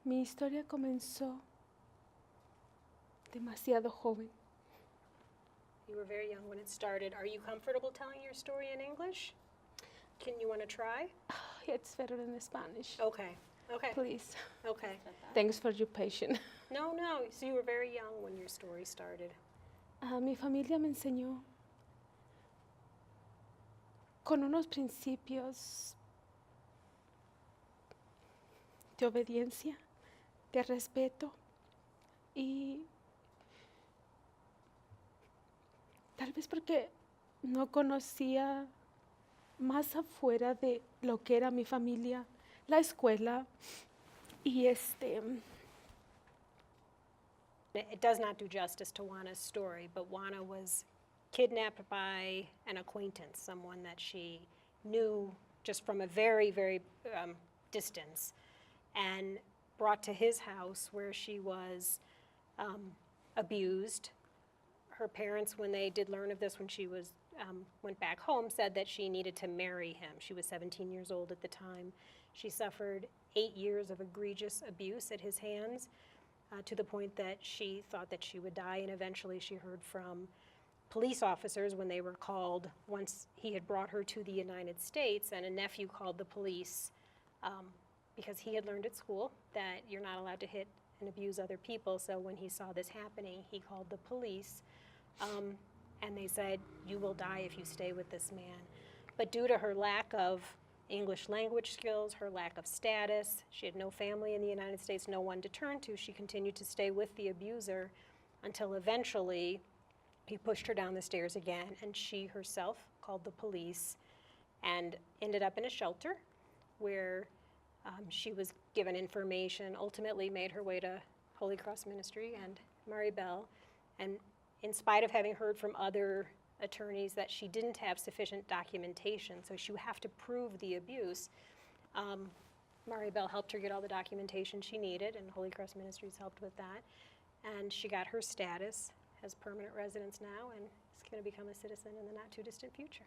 Mi historia comenzó demasiado joven. You were very young when it started. Are you comfortable telling your story in English? You want to try? It's better in Spanish. Okay. Okay. Please. Okay. Thanks for your patience. No. So you were very young when your story started. Mi familia me enseñó con unos principios de obediencia, de respeto y tal vez porque no conocía más afuera de lo que era mi familia, la escuela y It does not do justice to Juana's story, but Juana was kidnapped by an acquaintance, someone that she knew just from a very, very distance, and brought to his house where she was abused. Her parents, when they did learn of this when she was went back home, said that she needed to marry him. She was 17 years old at the time. She suffered 8 years of egregious abuse at his hands, to the point that she thought that she would die, and eventually she heard from police officers when they were called once he had brought her to the United States, and a nephew called the police because he had learned at school that you're not allowed to hit and abuse other people. So when he saw this happening, he called the police, and they said, "You will die if you stay with this man." But due to her lack of English language skills, her lack of status, she had no family in the United States, no one to turn to, she continued to stay with the abuser until eventually he pushed her down the stairs again, and she herself called the police and ended up in a shelter where she was given information, ultimately made her way to Holy Cross Ministry and Maribel, and in spite of having heard from other attorneys that she didn't have sufficient documentation, so she would have to prove the abuse, Maribel helped her get all the documentation she needed, and Holy Cross Ministries helped with that, and she got her status as permanent residence now, and is going to become a citizen in the not too distant future.